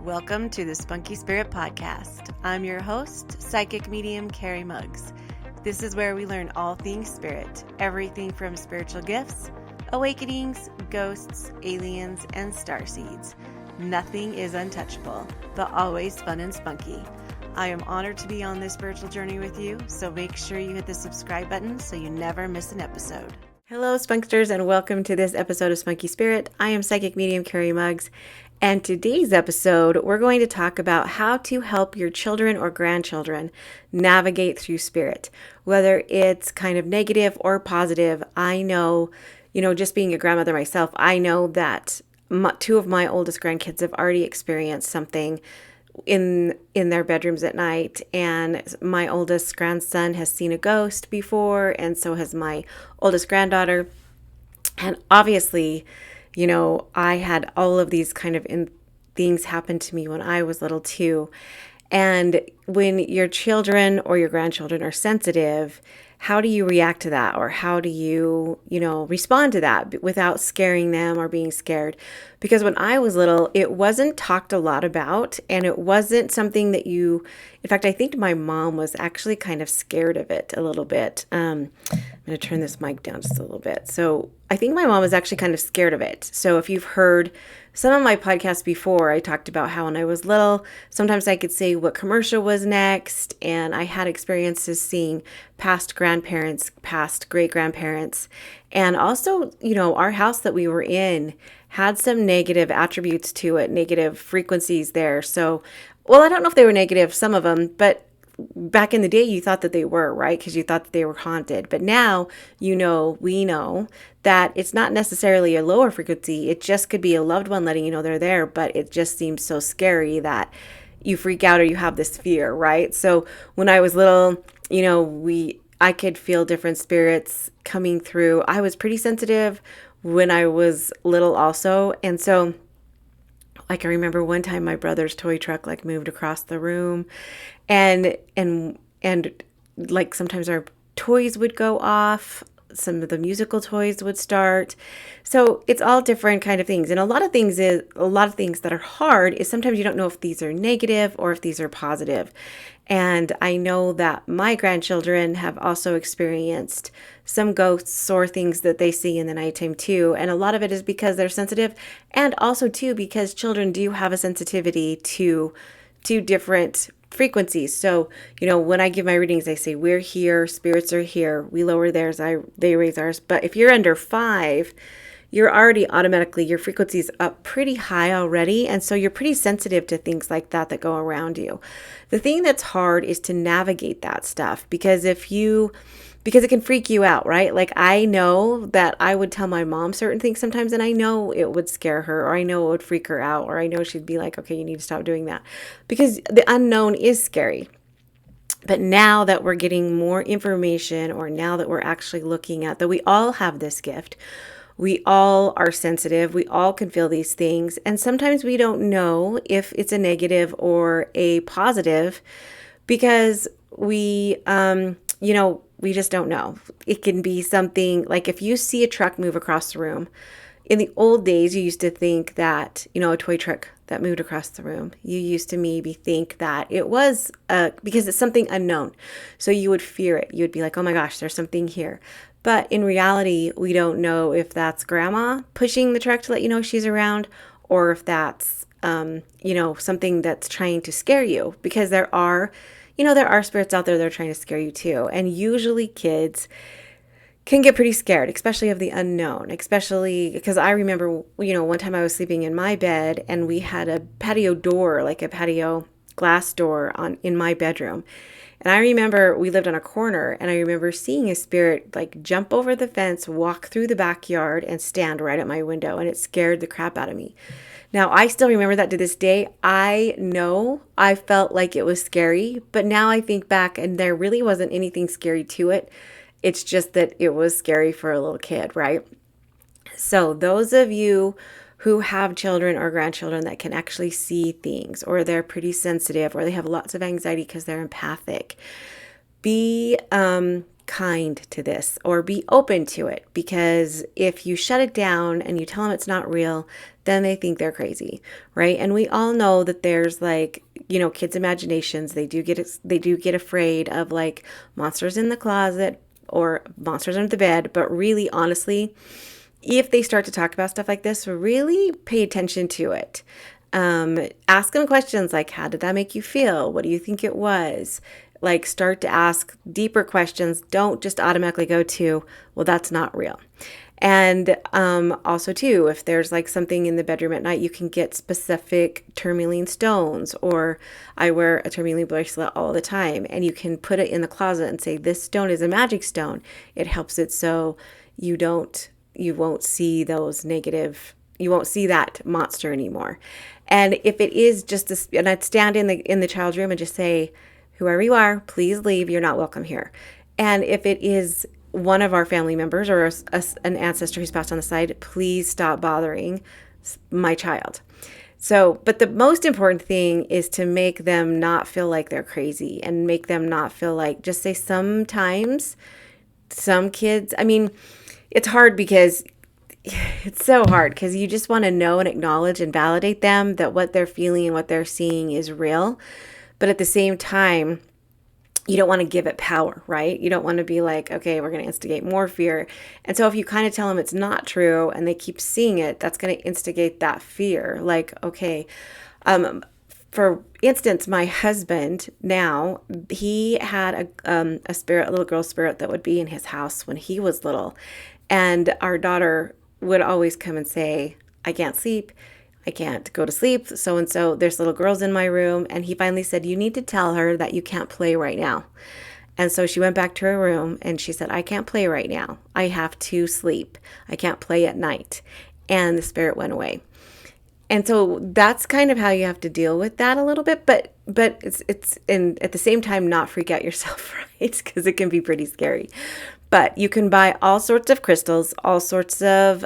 Welcome to the Spunky Spirit Podcast. I'm your host, psychic medium Carrie Muggs. This is where we learn all things spirit, everything from spiritual gifts, awakenings, ghosts, aliens, and starseeds. Nothing is untouchable, but always fun and spunky. I am honored to be on this spiritual journey with you, so make sure you hit the subscribe button so you never miss an episode. Hello, Spunksters, and welcome to this episode of Spunky Spirit. I am psychic medium Carrie Muggs. And today's episode, we're going to talk about how to help your children or grandchildren navigate through spirit, whether it's kind of negative or positive. I know, just being a grandmother myself, I know that two of my oldest grandkids have already experienced something in their bedrooms at night, and my oldest grandson has seen a ghost before, and so has my oldest granddaughter. And obviously, I had all of these kind of things happen to me when I was little too. And when your children or your grandchildren are sensitive, how do you react to that? Or how do you, respond to that without scaring them or being scared? Because when I was little, it wasn't talked a lot about, and it wasn't something that in fact, I think my mom was actually kind of scared of it a little bit. I'm going to turn this mic down just a little bit. So I think my mom was actually kind of scared of it. So if you've heard some of my podcasts before, I talked about how when I was little, sometimes I could say what commercial was next, and I had experiences seeing past grandparents, past great-grandparents, and also, our house that we were in had some negative attributes to it, negative frequencies there. So, I don't know if they were negative, some of them, but back in the day, you thought that they were, right? Because you thought that they were haunted. But now, we know that it's not necessarily a lower frequency. It just could be a loved one letting you know they're there, but it just seems so scary that you freak out or you have this fear, right? So when I was little, I could feel different spirits coming through. I was pretty sensitive when I was little also. And so I remember one time my brother's toy truck moved across the room, and sometimes our toys would go off, some of the musical toys would start. So it's all different kind of things. And a lot of things that are hard is sometimes you don't know if these are negative or if these are positive. And I know that my grandchildren have also experienced some ghosts or things that they see in the nighttime too. And a lot of it is because they're sensitive, and also too because children do have a sensitivity to different frequencies. So, when I give my readings, I say, we're here, spirits are here, we lower theirs, they raise ours. But if you're under 5, you're already automatically, your frequency's up pretty high already. And so you're pretty sensitive to things like that go around you. The thing that's hard is to navigate that stuff, because because it can freak you out, right? I know that I would tell my mom certain things sometimes, and I know it would scare her, or I know it would freak her out, or I know she'd be like, okay, you need to stop doing that, because the unknown is scary. But now that we're getting more information, or now that we're actually looking at that, we all have this gift. We all are sensitive. We all can feel these things. And sometimes we don't know if it's a negative or a positive, because we just don't know. It can be something like if you see a truck move across the room. In the old days, you used to think that, a toy truck that moved across the room, you used to maybe think that it was because it's something unknown. So you would fear it. You would be like, oh my gosh, there's something here. But in reality, we don't know if that's grandma pushing the truck to let you know she's around, or if that's, something that's trying to scare you, because there are spirits out there that are trying to scare you too. And usually kids can get pretty scared, especially of the unknown, especially because I remember, one time I was sleeping in my bed, and we had a patio door, like a patio glass door in my bedroom. And I remember we lived on a corner, and I remember seeing a spirit jump over the fence, walk through the backyard, and stand right at my window. And it scared the crap out of me. Now, I still remember that to this day. I know I felt like it was scary, but now I think back, and there really wasn't anything scary to it. It's just that it was scary for a little kid, right? So those of you who have children or grandchildren that can actually see things, or they're pretty sensitive, or they have lots of anxiety because they're empathic, be kind to this or be open to it, because if you shut it down and you tell them it's not real, then they think they're crazy, right? And we all know that there's like, kids' imaginations. They do get afraid of like monsters in the closet or monsters under the bed, but really honestly, if they start to talk about stuff like this, really pay attention to it. Ask them questions like, how did that make you feel? What do you think it was? Like, start to ask deeper questions. Don't just automatically go to, well, that's not real. And also, too, if there's like something in the bedroom at night, you can get specific tourmaline stones, or I wear a tourmaline bracelet all the time, and you can put it in the closet and say, this stone is a magic stone. It helps it so you won't see you won't see that monster anymore. And if it is just this, and I'd stand in the child's room and just say, whoever you are, please leave. You're not welcome here. And if it is one of our family members or an ancestor who's passed on the side, please stop bothering my child. So, but the most important thing is to make them not feel like they're crazy, and make them not feel like, just say sometimes some kids, I mean, it's hard because it's so hard because you just want to know and acknowledge and validate them that what they're feeling and what they're seeing is real. But at the same time, you don't want to give it power, right? You don't want to be like, okay, we're going to instigate more fear. And so if you kind of tell them it's not true and they keep seeing it, that's going to instigate that fear. Like, okay, for instance, my husband now, he had a spirit, a little girl spirit that would be in his house when he was little. And our daughter would always come and say, I can't sleep. I can't go to sleep. So and so, there's little girls in my room. And he finally said, you need to tell her that you can't play right now. And so she went back to her room and she said, I can't play right now. I have to sleep. I can't play at night. And the spirit went away. And so that's kind of how you have to deal with that a little bit, but it's and at the same time not freak out yourself, right? Because it can be pretty scary. But you can buy all sorts of crystals, all sorts of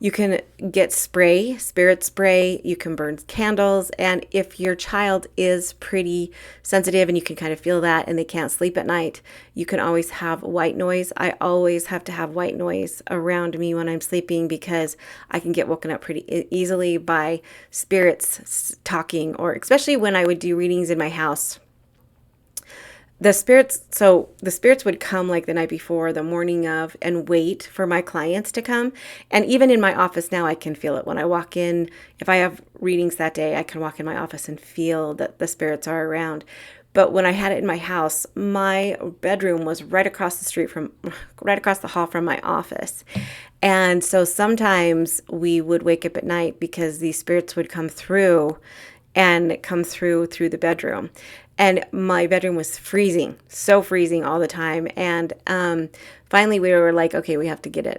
you can get spray, spirit spray, you can burn candles, and if your child is pretty sensitive and you can kind of feel that and they can't sleep at night, you can always have white noise. I always have to have white noise around me when I'm sleeping because I can get woken up pretty easily by spirits talking, or especially when I would do readings in my house. The spirits would come like the night before, the morning of, and wait for my clients to come. And even in my office now, I can feel it when I walk in. If I have readings that day, I can walk in my office and feel that the spirits are around. But when I had it in my house, my bedroom was right across the hall from my office. And so sometimes we would wake up at night because these spirits would come through through the bedroom. And my bedroom was freezing, so freezing all the time. And finally we were like, okay, we have to get an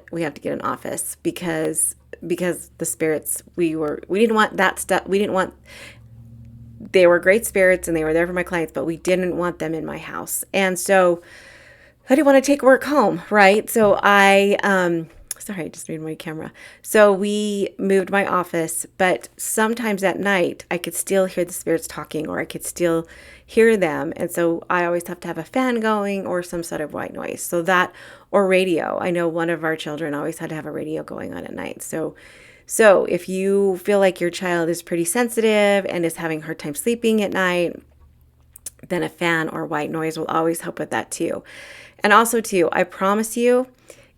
office because the spirits, we didn't want that stuff. They were great spirits and they were there for my clients, but we didn't want them in my house. And so I didn't want to take work home, right? So sorry, I just moved my camera. So we moved my office, but sometimes at night I could still hear the spirits talking, or I could still hear them. And so I always have to have a fan going or some sort of white noise. So that, or radio. I know one of our children always had to have a radio going on at night. So if you feel like your child is pretty sensitive and is having a hard time sleeping at night, then a fan or white noise will always help with that too. And also too, I promise you,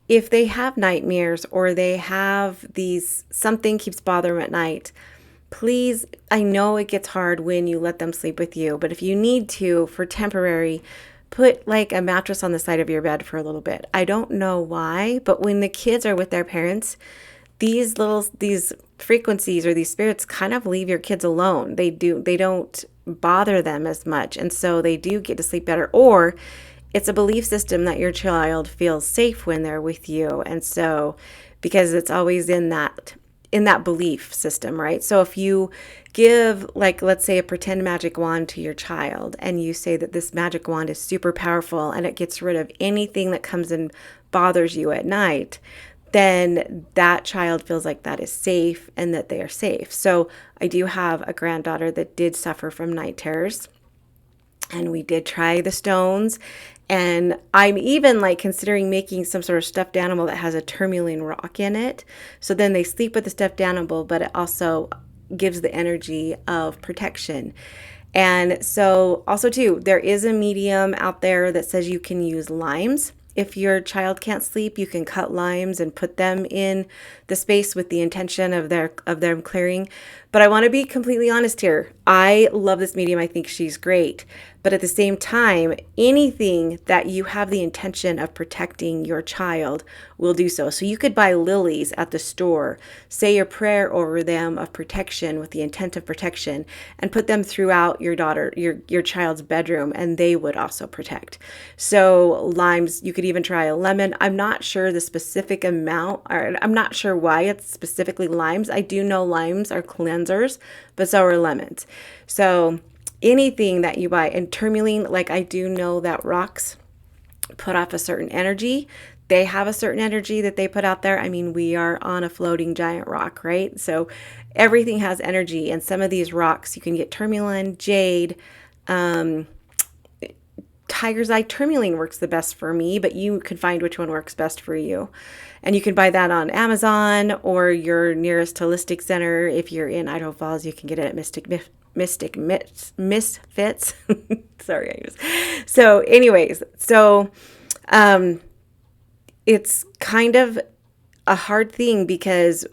if they have nightmares or they have something keeps bothering them at night, please, I know it gets hard when you let them sleep with you, but if you need to, for temporary, put like a mattress on the side of your bed for a little bit. I don't know why, but when the kids are with their parents, these frequencies or these spirits kind of leave your kids alone. They don't bother them as much. And so they do get to sleep better. Or it's a belief system that your child feels safe when they're with you. And so, because it's always in that belief system, right? So if you give, like, let's say a pretend magic wand to your child and you say that this magic wand is super powerful and it gets rid of anything that comes and bothers you at night, then that child feels like that is safe and that they are safe. So I do have a granddaughter that did suffer from night terrors, and we did try the stones, And I'm even like considering making some sort of stuffed animal that has a tourmaline rock in it. So then they sleep with the stuffed animal, but it also gives the energy of protection. And so, also, too, there is a medium out there that says you can use limes. If your child can't sleep, you can cut limes and put them in the space with the intention of them clearing. But I want to be completely honest here. I love this medium. I think she's great. But at the same time, anything that you have the intention of protecting your child will do so. So you could buy lilies at the store, say a prayer over them of protection with the intent of protection, and put them throughout your child's bedroom, and they would also protect. So limes, you could even try a lemon. I'm not sure the specific amount, or I'm not sure why it's specifically limes. I do know limes are cleansers, but so are lemons. So anything that you buy, and tourmaline, like I do know that rocks put off a certain energy. They have a certain energy that they put out there. I mean, we are on a floating giant rock, right? So everything has energy. And some of these rocks, you can get tourmaline, jade, tiger's eye. Tourmaline works the best for me, but you can find which one works best for you. And you can buy that on Amazon or your nearest holistic center. If you're in Idaho Falls, you can get it at Mystic Misfits. Sorry, I use. So, anyways, it's kind of a hard thing because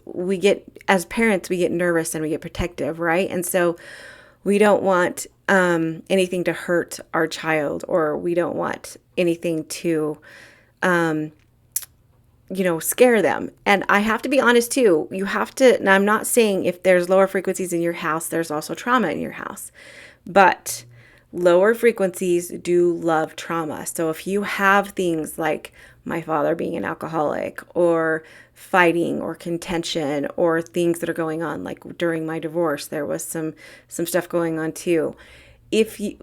as parents, we get nervous and we get protective, right? And so we don't want anything to hurt our child, or we don't want anything to, scare them. And I have to be honest too. You have to, and I'm not saying if there's lower frequencies in your house, there's also trauma in your house, but lower frequencies do love trauma. So if you have things like my father being an alcoholic, or fighting or contention, or things that are going on, like during my divorce, there was some stuff going on too.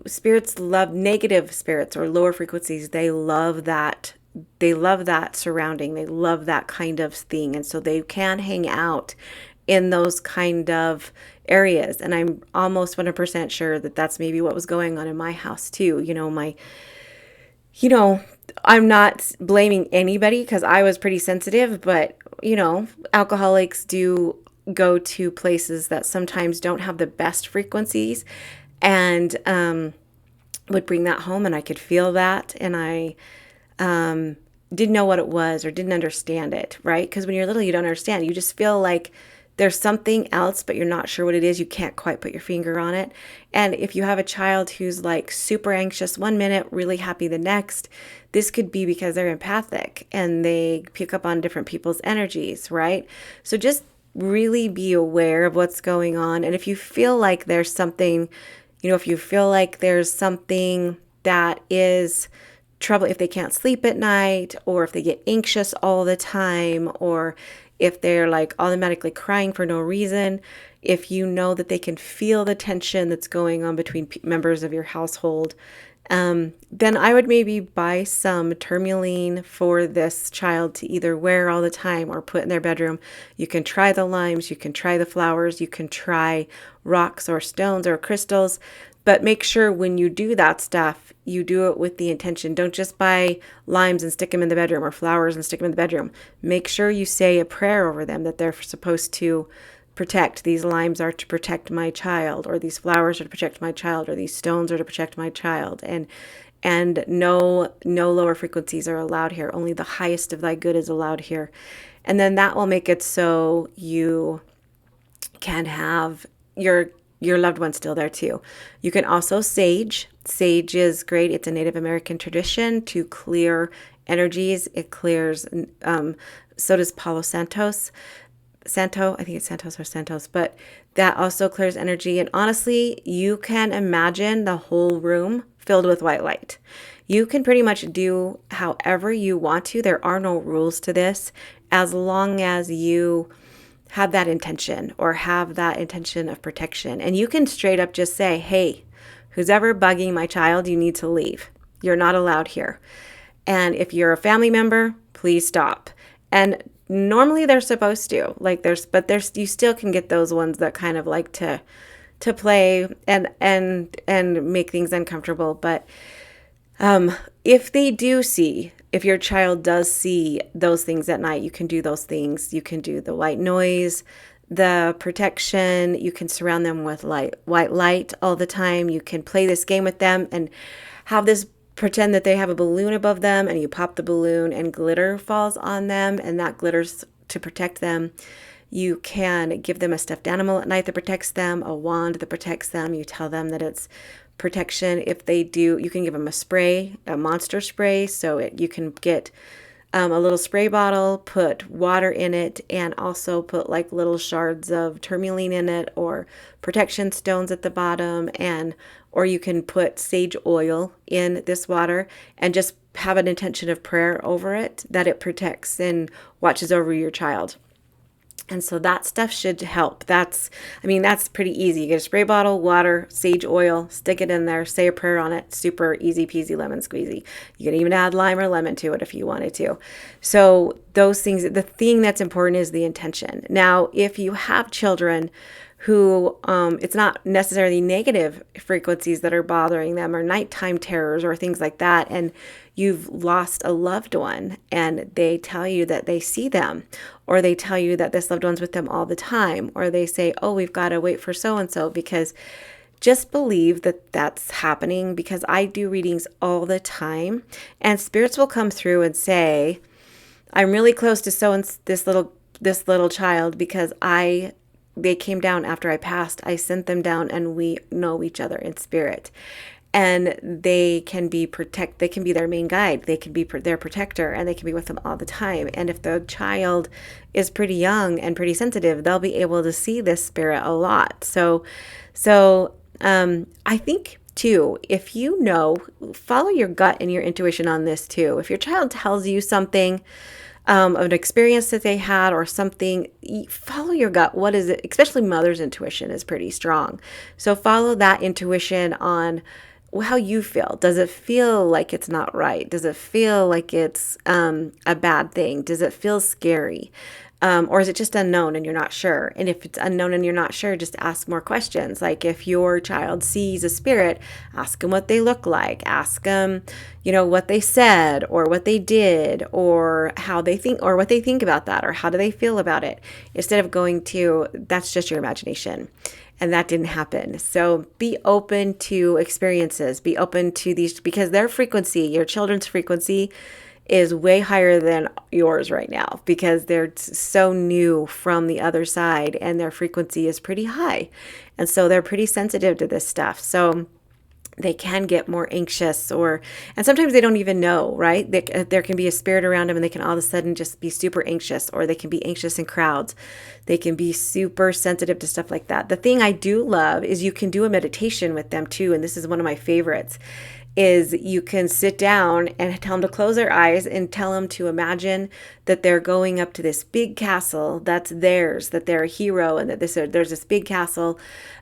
Spirits love negative spirits or lower frequencies, they love that. They love that surrounding. They love that kind of thing. And so they can hang out in those kind of areas. And I'm almost 100% sure that that's maybe what was going on in my house too. I'm not blaming anybody because I was pretty sensitive, but, alcoholics do go to places that sometimes don't have the best frequencies, and would bring that home, and I could feel that. And I didn't know what it was or didn't understand it, right? Because when you're little, you don't understand. You just feel like there's something else, but you're not sure what it is. You can't quite put your finger on it. And if you have a child who's like super anxious one minute, really happy the next, this could be because they're empathic and they pick up on different people's energies, right? So just really be aware of what's going on. And if you feel like there's something, that is trouble, if they can't sleep at night, or if they get anxious all the time, or if they're like automatically crying for no reason, if you know that they can feel the tension that's going on between members of your household, then I would maybe buy some tourmaline for this child to either wear all the time or put in their bedroom. You can try the limes, you can try the flowers, you can try rocks or stones or crystals, but make sure when you do that stuff, you do it with the intention. Don't just buy limes and stick them in the bedroom, or flowers and stick them in the bedroom. Make sure you say a prayer over them that they're supposed to protect. These limes are to protect my child, or these flowers are to protect my child, or these stones are to protect my child. And no lower frequencies are allowed here. Only the highest of thy good is allowed here. And then that will make it so you can have your loved one still there too. You can also sage. Sage is great. It's a Native American tradition to clear energies. It clears, so does Palo Santos. I think it's Santos or Santos, but that also clears energy. And honestly, you can imagine the whole room filled with white light. You can pretty much do however you want to. There are no rules to this, as long as you have that intention, or have that intention of protection. And you can straight up just say, hey, who's ever bugging my child, you need to leave. You're not allowed here. And if you're a family member, please stop. And normally they're supposed to, but you still can get those ones that kind of like to play and make things uncomfortable. But If they do see, if your child does see those things at night, you can do those things. You can do the white noise, the protection. You can surround them with white light all the time. You can play this game with them and have this pretend that they have a balloon above them, and you pop the balloon and glitter falls on them, and that glitters to protect them. You can give them a stuffed animal at night that protects them, a wand that protects them. You tell them that it's protection. If they do, you can give them a spray, a monster spray. So you can get a little spray bottle, put water in it, and also put like little shards of tourmaline in it or protection stones at the bottom. Or you can put sage oil in this water and just have an intention of prayer over it that it protects and watches over your child. And so that stuff should help. That's pretty easy. You get a spray bottle, water, sage oil, stick it in there, say a prayer on it. Super easy peasy lemon squeezy. You can even add lime or lemon to it if you wanted to. So those things, the thing that's important is the intention. Now, if you have children who it's not necessarily negative frequencies that are bothering them or nighttime terrors or things like that, and you've lost a loved one and they tell you that they see them, or they tell you that this loved one's with them all the time, or they say, oh, we've got to wait for so and so, because just believe that that's happening, because I do readings all the time and spirits will come through and say, I'm really close to so and this little child because they came down after I passed. I sent them down and we know each other in spirit. And they can be their main guide. They can be their protector, and they can be with them all the time. And if the child is pretty young and pretty sensitive, they'll be able to see this spirit a lot. So I think too, if follow your gut and your intuition on this too. If your child tells you something, of an experience that they had or something, follow your gut. What is it? Especially mother's intuition is pretty strong. So follow that intuition on how you feel. Does it feel like it's not right? Does it feel like it's a bad thing? Does it feel scary? Or is it just unknown and you're not sure? And if it's unknown and you're not sure, just ask more questions. Like if your child sees a spirit, ask them what they look like. Ask them, what they said or what they did or how they think or what they think about that or how do they feel about it, instead of going to, that's just your imagination. And that didn't happen. So be open to experiences. Be open to these, because their frequency, your children's frequency, is way higher than yours right now, because they're so new from the other side and their frequency is pretty high. And so they're pretty sensitive to this stuff. So they can get more anxious and sometimes they don't even know, right? There can be a spirit around them and they can all of a sudden just be super anxious, or they can be anxious in crowds. They can be super sensitive to stuff like that. The thing I do love is you can do a meditation with them too. And this is one of my favorites, is you can sit down and tell them to close their eyes and tell them to imagine that they're going up to this big castle that's theirs, that they're a hero, and that there's this big castle,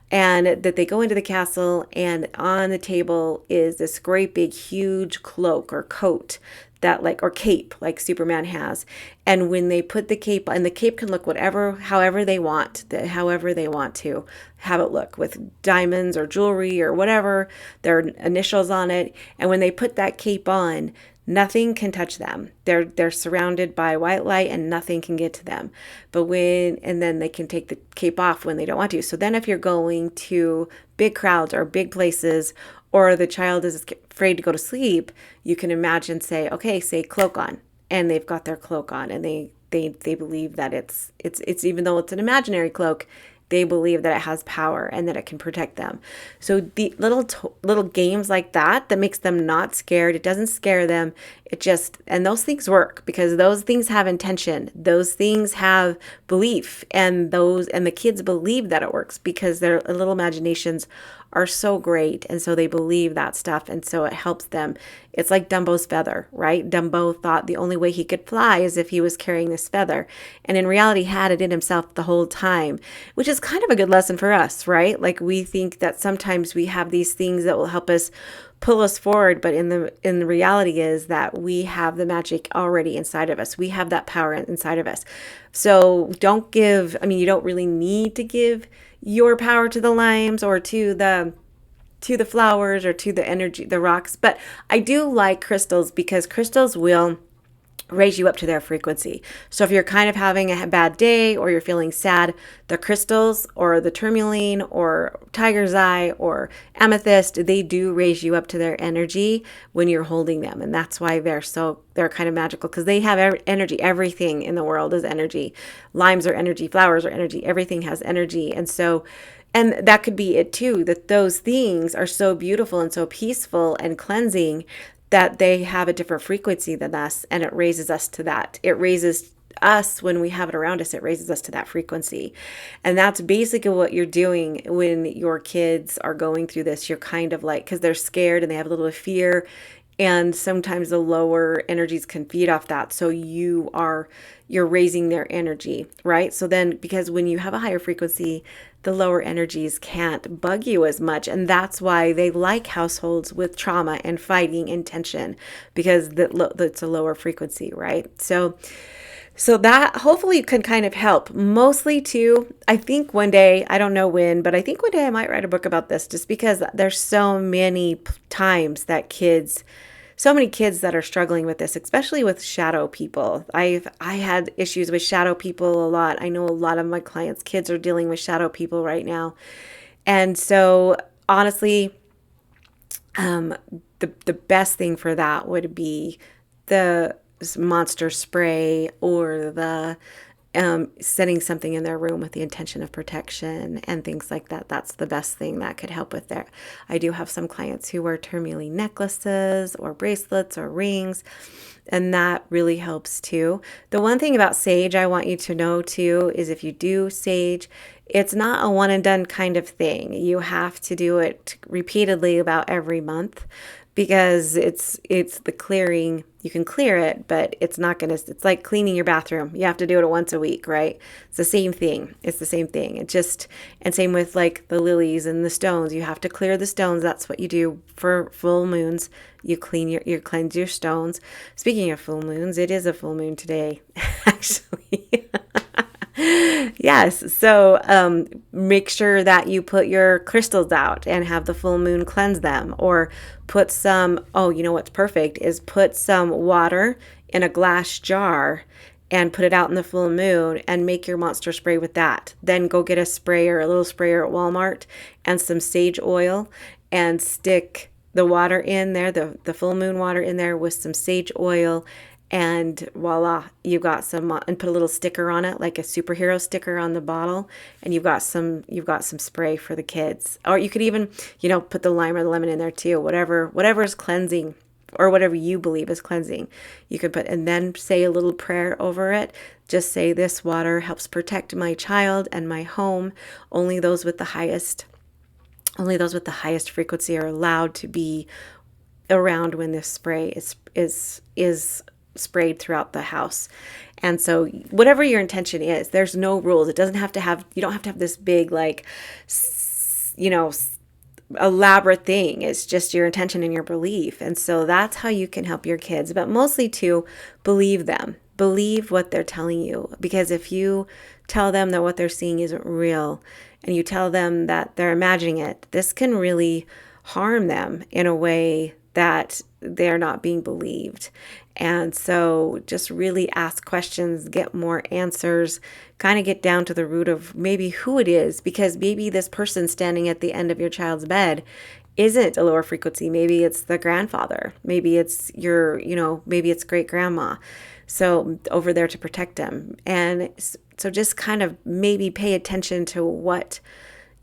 and that they go into the castle, and on the table is this great big huge cloak or coat or cape like Superman has. And when they put the cape on, the cape can look however they want to have it look, with diamonds or jewelry or whatever, their initials on it. And when they put that cape on, nothing can touch them. They're surrounded by white light and nothing can get to them. And then they can take the cape off when they don't want to. So then if you're going to big crowds or big places, or the child is afraid to go to sleep, you can imagine, say cloak on, and they've got their cloak on, and they believe that it's even though it's an imaginary cloak, they believe that it has power and that it can protect them. So the little games like that makes them not scared. It doesn't scare them. And those things work because those things have intention. Those things have belief, and the kids believe that it works because their little imaginations are so great. And so they believe that stuff. And so it helps them. It's like Dumbo's feather, right? Dumbo thought the only way he could fly is if he was carrying this feather. And in reality, had it in himself the whole time, which is kind of a good lesson for us, right? Like we think that sometimes we have these things that will help us pull us forward, but in the reality is that we have the magic already inside of us. We have that power inside of us. So you don't really need to give your power to the limes or to the to the flowers or to the energy, the rocks. But I do like crystals because crystals will raise you up to their frequency. So if you're kind of having a bad day or you're feeling sad, the crystals or the tourmaline or tiger's eye or amethyst, they do raise you up to their energy when you're holding them. And that's why they're kind of magical, because they have energy. Everything in the world is energy. Limes are energy, flowers are energy, everything has energy. And that could be it too, that those things are so beautiful and so peaceful and cleansing that they have a different frequency than us, and it raises us to that. It raises us when we have it around us, it raises us to that frequency. And that's basically what you're doing when your kids are going through this. You're kind of like, because they're scared and they have a little bit of fear, and sometimes the lower energies can feed off that. So you're raising their energy, right? So then, because when you have a higher frequency, the lower energies can't bug you as much. And that's why they like households with trauma and fighting and tension, because that's a lower frequency, right? So that hopefully can kind of help. Mostly too, I think one day, I don't know when, but I think one day I might write a book about this, just because there's so many times that so many kids that are struggling with this, especially with shadow people. I had issues with shadow people a lot. I know a lot of my clients' kids are dealing with shadow people right now. And so honestly, the best thing for that would be the monster spray, or the setting something in their room with the intention of protection and things like that. That's the best thing that could help with there. I do have some clients who wear tourmaline necklaces or bracelets or rings, and that really helps too. The one thing about sage I want you to know too is, if you do sage, it's not a one and done kind of thing. You have to do it repeatedly, about every month, because it's the clearing. You can clear it, but it's like cleaning your bathroom. You have to do it once a week, right? It's the same thing. And same with like the lilies and the stones. You have to clear the stones. That's what you do for full moons. You cleanse your stones. Speaking of full moons, it is a full moon today, actually. Yes. So make sure that you put your crystals out and have the full moon cleanse them, or put some, you know what's perfect is put some water in a glass jar and put it out in the full moon and make your monster spray with that. Then go get a little sprayer at Walmart, and some sage oil, and stick the water in there, the full moon water in there with some sage oil, and voila, you got some, and put a little sticker on it, like a superhero sticker on the bottle, and you've got some spray for the kids. Or you could even, put the lime or the lemon in there too, whatever is cleansing, or whatever you believe is cleansing, you could put, and then say a little prayer over it. Just say, this water helps protect my child and my home. Only those with the highest frequency are allowed to be around when this spray is sprayed throughout the house. And so whatever your intention is, there's no rules. You don't have to have this big, elaborate thing. It's just your intention and your belief. And so that's how you can help your kids, but mostly to believe them. Believe what they're telling you, because if you tell them that what they're seeing isn't real, and you tell them that they're imagining it, this can really harm them in a way that they're not being believed. And so just really ask questions, get more answers, kind of get down to the root of maybe who it is, because maybe this person standing at the end of your child's bed isn't a lower frequency. Maybe it's the grandfather. Maybe it's maybe it's great grandma. So over there to protect them. And so just kind of maybe pay attention to what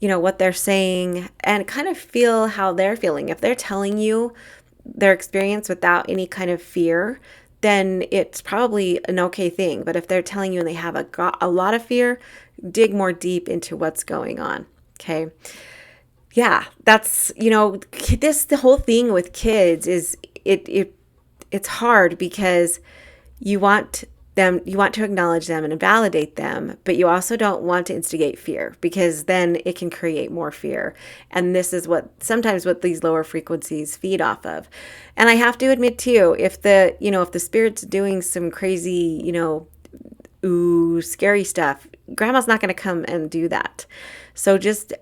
they're saying, and kind of feel how they're feeling. If they're telling you their experience without any kind of fear, then it's probably an okay thing. But if they're telling you and they have a lot of fear, dig more deep into what's going on. Okay. Yeah, that's, the whole thing with kids is it's hard, because you want to acknowledge them and validate them, but you also don't want to instigate fear, because then it can create more fear. And this is sometimes what these lower frequencies feed off of. And I have to admit too, if the spirit's doing some crazy, ooh, scary stuff. Grandma's not going to come and do that. So just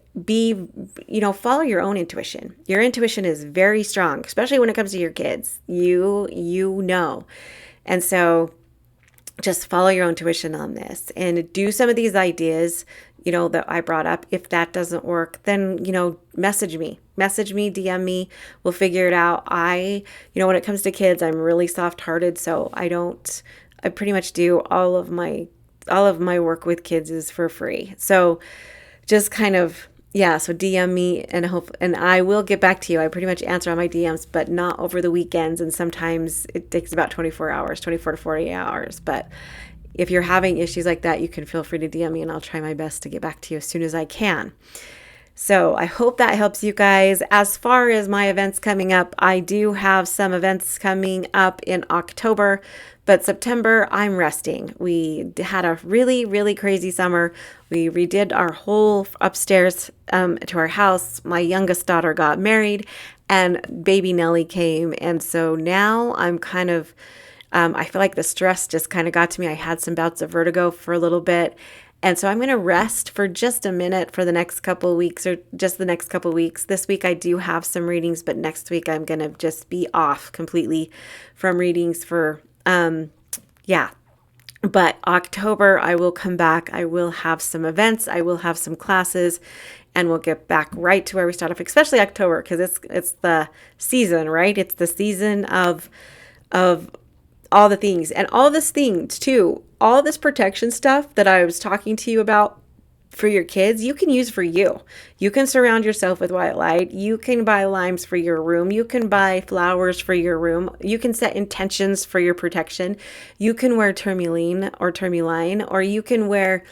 follow your own intuition. Your intuition is very strong, especially when it comes to your kids. You know. And so just follow your own tuition on this and do some of these ideas, that I brought up. If that doesn't work, then, message me, DM me. We'll figure it out. When it comes to kids, I'm really soft hearted. So I pretty much do all of my work with kids is for free. So just kind of, yeah, so DM me and I will get back to you. I pretty much answer all my DMs, but not over the weekends. And sometimes it takes about 24 to 40 hours. But if you're having issues like that, you can feel free to DM me and I'll try my best to get back to you as soon as I can. So I hope that helps you guys. As far as my events coming up, I do have some events coming up in October, but September, I'm resting. We had a really, really crazy summer. We redid our whole upstairs to our house. My youngest daughter got married and baby Nellie came. And so now I'm kind of, I feel like the stress just kind of got to me. I had some bouts of vertigo for a little bit. And so I'm going to rest for just a minute for the next couple of weeks or just the next couple of weeks. This week I do have some readings, but next week I'm going to just be off completely from readings for, But October I will come back. I will have some events. I will have some classes and we'll get back right to where we start off, especially October, because it's the season, right? It's the season of all the things and all this things too. All this protection stuff that I was talking to you about for your kids, you can use for you. You can surround yourself with white light. You can buy limes for your room. You can buy flowers for your room. You can set intentions for your protection. You can wear tourmaline, or you can wear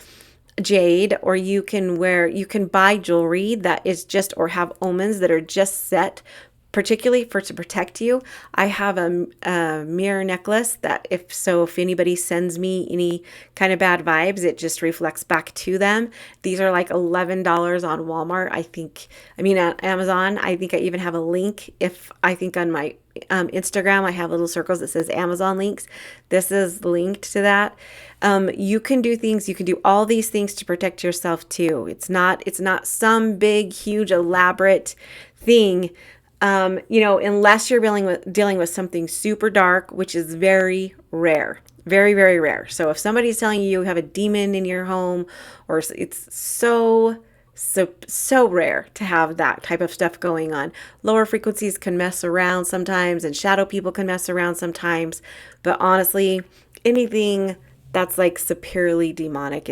jade, or you can buy jewelry that is just, or have omens that are just set particularly to protect you. I have a mirror necklace that if anybody sends me any kind of bad vibes, it just reflects back to them. These are like $11 on Walmart. At Amazon. I think I even have a link. On my Instagram, I have little circles that says Amazon links. This is linked to that. You can do all these things to protect yourself too. It's not some big, huge, elaborate thing. Unless you're dealing with something super dark, which is very rare, very, very rare. So if somebody's telling you have a demon in your home, or it's so rare to have that type of stuff going on. Lower frequencies can mess around sometimes, and shadow people can mess around sometimes. But honestly, anything that's like superiorly demonic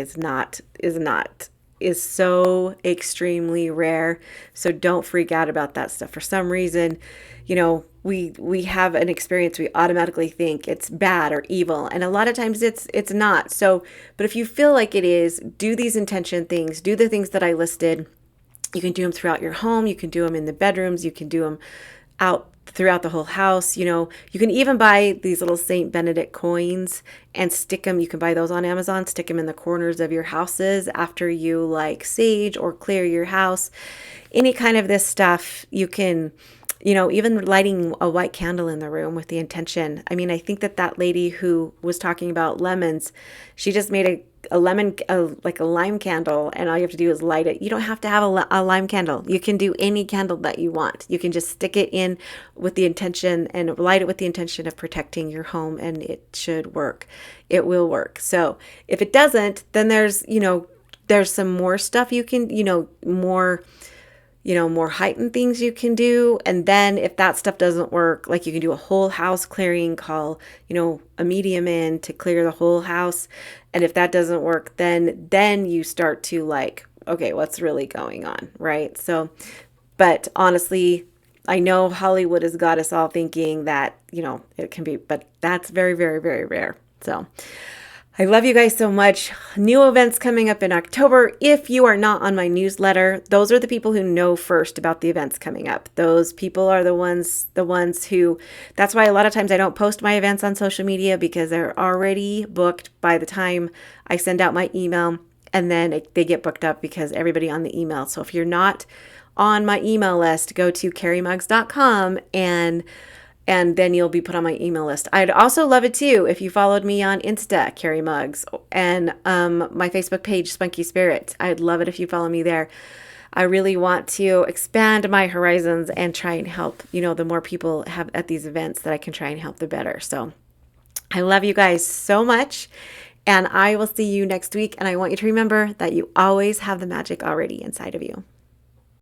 is so extremely rare. So don't freak out about that stuff. For some reason, we have an experience, we automatically think it's bad or evil. And a lot of times it's not. So, but if you feel like it is, do these intention things, do the things that I listed. You can do them throughout your home. You can do them in the bedrooms. You can do them out throughout the whole house. You can even buy these little Saint Benedict coins and stick them. You can buy those on Amazon, stick them in the corners of your houses after you sage or clear your house. Any kind of this stuff, you can, even lighting a white candle in the room with the intention. I think that lady who was talking about lemons, she just made a lime candle, and all you have to do is light it. You don't have to have a lime candle. You can do any candle that you want. You can just stick it in with the intention and light it with the intention of protecting your home, and it should work. It will work. So if it doesn't, then there's some more stuff you can, more heightened things you can do. And then if that stuff doesn't work, you can do a whole house clearing, call, a medium in to clear the whole house. And if that doesn't work, then you start to okay, what's really going on, right? So, but honestly, I know Hollywood has got us all thinking that, it can be, but that's very, very, very rare. So I love you guys so much. New events coming up in October. If you are not on my newsletter, those are the people who know first about the events coming up. Those people are the ones who, that's why a lot of times I don't post my events on social media, because they're already booked by the time I send out my email, and then they get booked up because everybody on the email. So if you're not on my email list, go to carrymuggs.com and and then you'll be put on my email list. I'd also love it too if you followed me on Insta, Carrie Muggs, and my Facebook page, Spunky Spirit. I'd love it if you follow me there. I really want to expand my horizons and try and help, the more people have at these events that I can try and help, the better. So I love you guys so much, and I will see you next week. And I want you to remember that you always have the magic already inside of you.